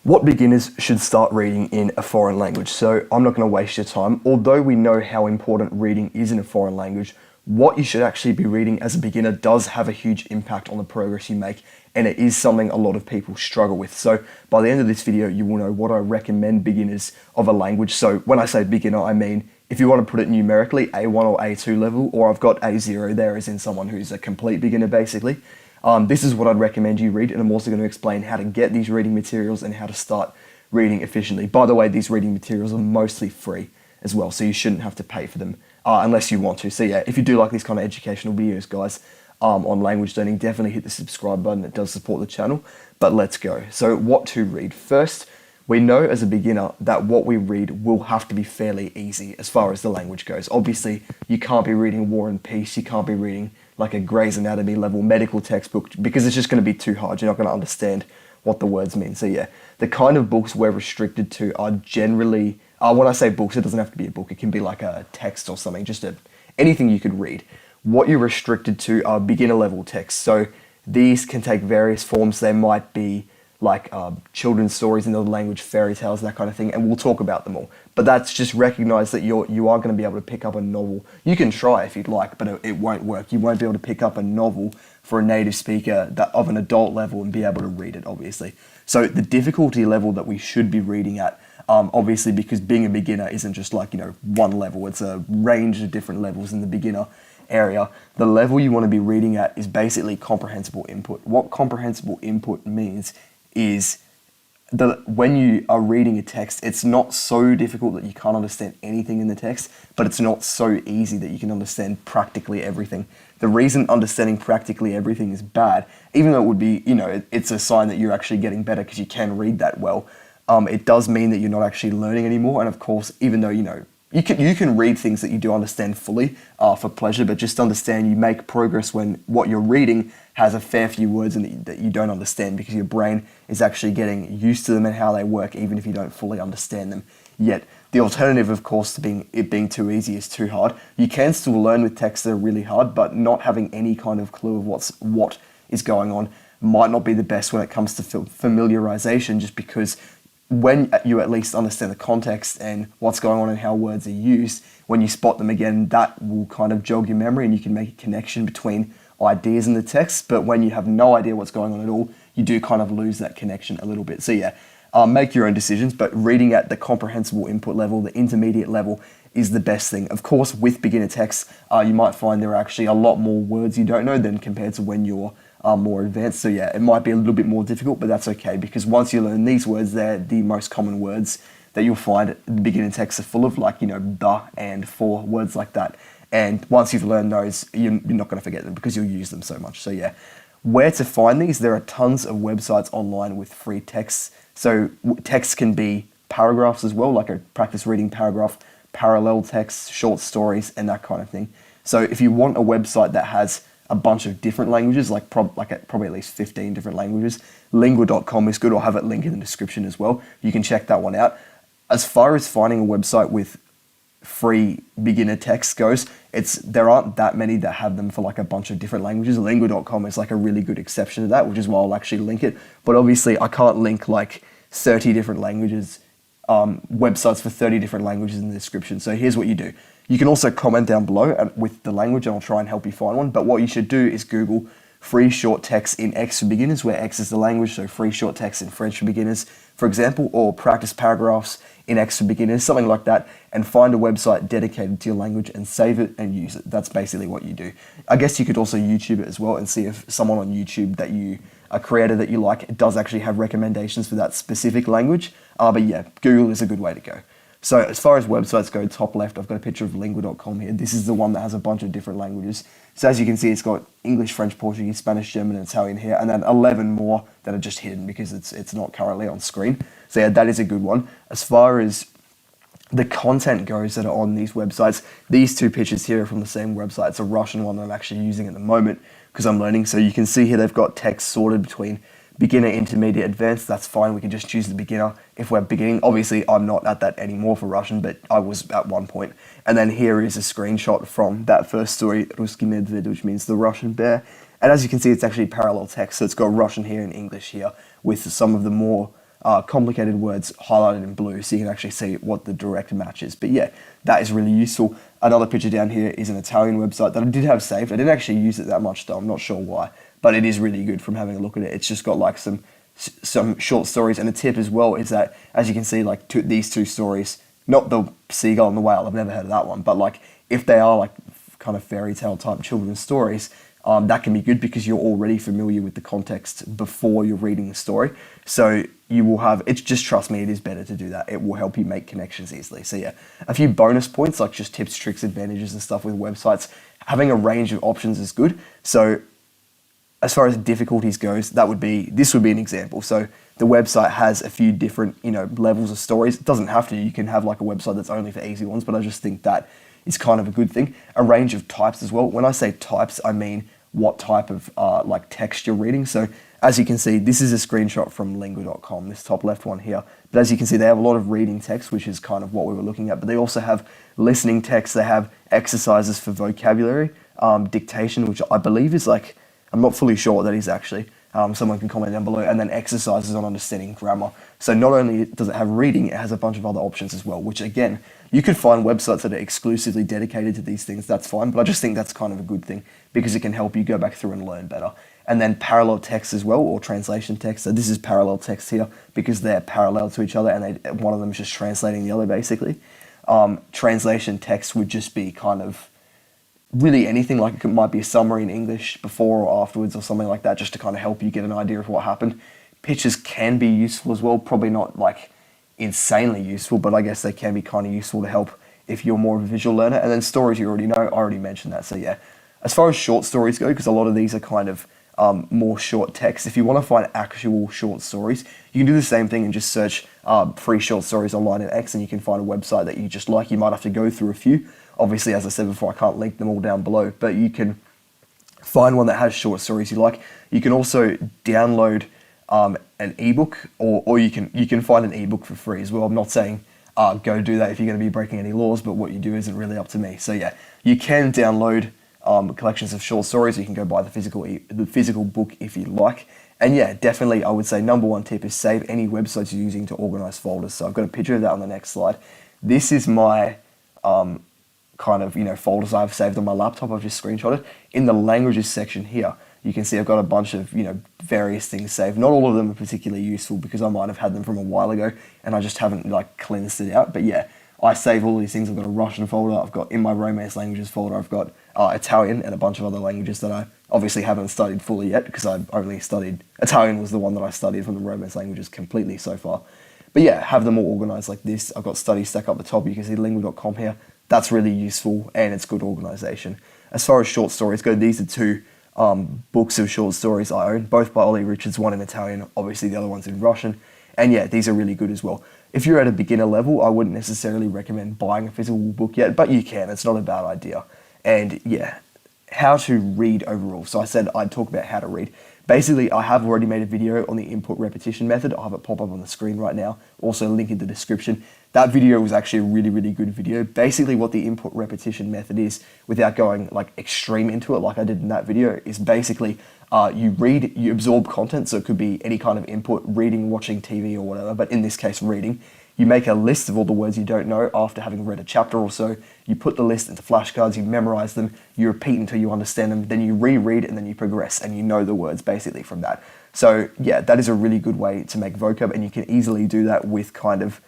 What beginners should start reading in a foreign language. So I'm not going to waste your time. Although we know how important reading is in a foreign language, what you should actually be reading as a beginner does have a huge impact on the progress you make, and it is something a lot of people struggle with. So by the end of this video, you will know what I recommend beginners of a language. So when I say beginner, I mean if you want to put it numerically, A1 or A2 level, or I've got A0 there as in someone who's a complete beginner basically. This is what I'd recommend you read, and I'm also going to explain how to get these reading materials and how to start reading efficiently. By the way, these reading materials are mostly free as well, so you shouldn't have to pay for them unless you want to. So yeah, if you do like these kind of educational videos, guys, on language learning, definitely hit the subscribe button. It does support the channel. But let's go. So what to read? First, we know as a beginner that what we read will have to be fairly easy as far as the language goes. Obviously, you can't be reading War and Peace. You can't be reading like a Grey's Anatomy level medical textbook because it's just going to be too hard. You're not going to understand what the words mean. So yeah, the kind of books we're restricted to are generally, when I say books, it doesn't have to be a book. It can be like a text or something, just anything you could read. What you're restricted to are beginner level texts. So these can take various forms. They might be like children's stories in another language, fairy tales, that kind of thing, and we'll talk about them all. But that's just recognize that you are going to be able to pick up a novel. You can try if you'd like, but it won't work. You won't be able to pick up a novel for a native speaker of an adult level and be able to read it, obviously. So the difficulty level that we should be reading at, obviously because being a beginner isn't just like, one level. It's a range of different levels in the beginner area. The level you want to be reading at is basically comprehensible input. What comprehensible input means is when you are reading a text, it's not so difficult that you can't understand anything in the text, but it's not so easy that you can understand practically everything. The reason understanding practically everything is bad, even though it would be, it's a sign that you're actually getting better because you can read that well, it does mean that you're not actually learning anymore. And of course, even though, you can read things that you do understand fully for pleasure, but just understand you make progress when what you're reading has a fair few words in it that you don't understand because your brain is actually getting used to them and how they work, even if you don't fully understand them yet. The alternative, of course, to it being too easy is too hard. You can still learn with texts that are really hard, but not having any kind of clue of what is going on might not be the best when it comes to familiarization, just because when you at least understand the context and what's going on and how words are used, when you spot them again, that will kind of jog your memory and you can make a connection between ideas in the text. But when you have no idea what's going on at all, you do kind of lose that connection a little bit. So yeah, make your own decisions, but reading at the comprehensible input level, the intermediate level, is the best thing. Of course, with beginner texts, you might find there are actually a lot more words you don't know than compared to when you're more advanced. So yeah, it might be a little bit more difficult, but that's okay because once you learn these words, they're the most common words that you'll find the beginner texts are full of, like, the and for, words like that. And once you've learned those, you're not going to forget them because you'll use them so much. So yeah, where to find these? There are tons of websites online with free texts. So texts can be paragraphs as well, like a practice reading paragraph, parallel texts, short stories, and that kind of thing. So if you want a website that has a bunch of different languages, probably at least 15 different languages, lingua.com is good. I'll have it linked in the description as well. You can check that one out. As far as finding a website with free beginner text goes, there aren't that many that have them for like a bunch of different languages. Lingua.com is like a really good exception to that, which is why I'll actually link it. But obviously I can't link like 30 different languages, websites for 30 different languages in the description. So here's what you do. You can also comment down below with the language and I'll try and help you find one. But what you should do is Google free short text in X for beginners, where X is the language, so free short text in French for beginners, for example, or practice paragraphs in X for beginners, something like that, and find a website dedicated to your language and save it and use it. That's basically what you do. I guess you could also YouTube it as well and see if someone on YouTube a creator that you like does actually have recommendations for that specific language. But yeah, Google is a good way to go. So as far as websites go, top left, I've got a picture of lingua.com here. This is the one that has a bunch of different languages. So as you can see, it's got English, French, Portuguese, Spanish, German, and Italian here, and then 11 more that are just hidden because it's not currently on screen. So yeah, that is a good one. As far as the content goes that are on these websites, these two pictures here are from the same website. It's a Russian one that I'm actually using at the moment because I'm learning. So you can see here they've got text sorted between beginner, intermediate, advanced. That's fine. We can just choose the beginner if we're beginning. Obviously, I'm not at that anymore for Russian, but I was at one point. And then here is a screenshot from that first story, Ruski Medved, which means the Russian bear. And as you can see, it's actually parallel text. So it's got Russian here and English here with some of the more complicated words highlighted in blue so you can actually see what the direct match is. But yeah, that is really useful. Another picture down here is an Italian website that I did have saved. I didn't actually use it that much though, I'm not sure why, but it is really good from having a look at it. It's just got like some short stories, and a tip as well is that, as you can see, like these two stories, not the seagull and the whale, I've never heard of that one, but like if they are like kind of fairy tale type children's stories, that can be good because you're already familiar with the context before you're reading the story. So you will have, it's just, trust me, it is better to do that. It will help you make connections easily. So yeah, a few bonus points, like just tips, tricks, advantages and stuff with websites. Having a range of options is good. So as far as difficulties goes, this would be an example. So the website has a few different, levels of stories. It doesn't have to. You can have like a website that's only for easy ones, but I just think that is kind of a good thing. A range of types as well. When I say types, I mean what type of like text you're reading. So as you can see, this is a screenshot from lingua.com, this top left one here. But as you can see, they have a lot of reading text, which is kind of what we were looking at. But they also have listening text. They have exercises for vocabulary, dictation, which I believe is like, I'm not fully sure what that is actually. Someone can comment down below. And then exercises on understanding grammar. So not only does it have reading, it has a bunch of other options as well, which again, you could find websites that are exclusively dedicated to these things, that's fine, but I just think that's kind of a good thing because it can help you go back through and learn better. And then parallel text as well, or translation text. So this is parallel text here because they're parallel to each other and one of them is just translating the other basically. Translation text would just be kind of really anything, like it might be a summary in English before or afterwards or something like that, just to kind of help you get an idea of what happened. Pictures can be useful as well, probably not like insanely useful, but I guess they can be kind of useful to help if you're more of a visual learner. And then stories, you already know, I already mentioned that. So yeah, as far as short stories go, because a lot of these are kind of more short text, if you want to find actual short stories, you can do the same thing and just search free short stories online in X, and you can find a website that you just like. You might have to go through a few. Obviously, as I said before, I can't link them all down below, but you can find one that has short stories you like. You can also download an ebook, or you can find an ebook for free as well. I'm not saying go do that if you're going to be breaking any laws, but what you do isn't really up to me. So yeah, you can download collections of short stories. You can go buy the physical book if you like. And yeah, definitely I would say number one tip is save any websites you're using to organize folders. So I've got a picture of that on the next slide. This is my kind of, folders I've saved on my laptop. I've just screenshotted. In the languages section here, you can see I've got a bunch of, various things saved. Not all of them are particularly useful because I might have had them from a while ago and I just haven't like cleansed it out. But yeah, I save all these things. I've got a Russian folder. I've got in my Romance languages folder, I've got Italian and a bunch of other languages that I obviously haven't studied fully yet because I've only studied, Italian was the one that I studied from the Romance languages completely so far. But yeah, have them all organized like this. I've got Study Stack up the top. You can see lingua.com here. That's really useful and it's good organization. As far as short stories go, these are two books of short stories I own, both by Ollie Richards, one in Italian, obviously the other one's in Russian. And yeah, these are really good as well. If you're at a beginner level, I wouldn't necessarily recommend buying a physical book yet, but you can, it's not a bad idea. And yeah, how to read overall. So I said I'd talk about how to read. Basically, I have already made a video on the input repetition method. I'll have it pop up on the screen right now. Also link in the description. That video was actually a really, really good video. Basically what the input repetition method is, without going like extreme into it like I did in that video, is basically you absorb content. So it could be any kind of input, reading, watching TV or whatever, but in this case, reading. You make a list of all the words you don't know after having read a chapter or so. You put the list into flashcards, you memorize them, you repeat until you understand them, then you reread and then you progress and you know the words basically from that. So yeah, that is a really good way to make vocab, and you can easily do that with kind of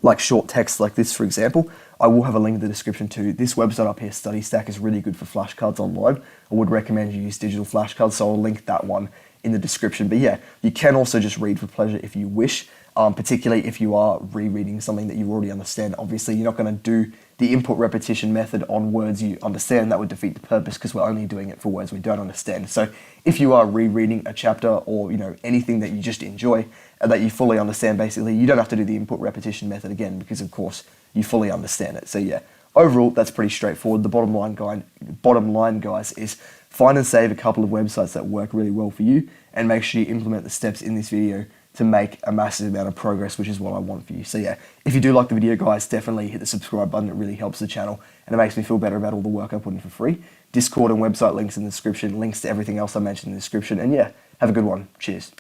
like short text like this, for example. I will have a link in the description to this website up here. Study Stack is really good for flashcards online. I would recommend you use digital flashcards, so I'll link that one in the description. But yeah, you can also just read for pleasure if you wish. Particularly if you are rereading something that you already understand. Obviously, you're not going to do the input repetition method on words you understand. That would defeat the purpose because we're only doing it for words we don't understand. So if you are rereading a chapter or anything that you just enjoy and that you fully understand, basically, you don't have to do the input repetition method again because, of course, you fully understand it. So yeah, overall, that's pretty straightforward. The bottom line, guys, is find and save a couple of websites that work really well for you and make sure you implement the steps in this video to make a massive amount of progress, which is what I want for you. So yeah, if you do like the video, guys, definitely hit the subscribe button. It really helps the channel and it makes me feel better about all the work I put in for free. Discord and website links in the description, links to everything else I mentioned in the description. And yeah, have a good one. Cheers.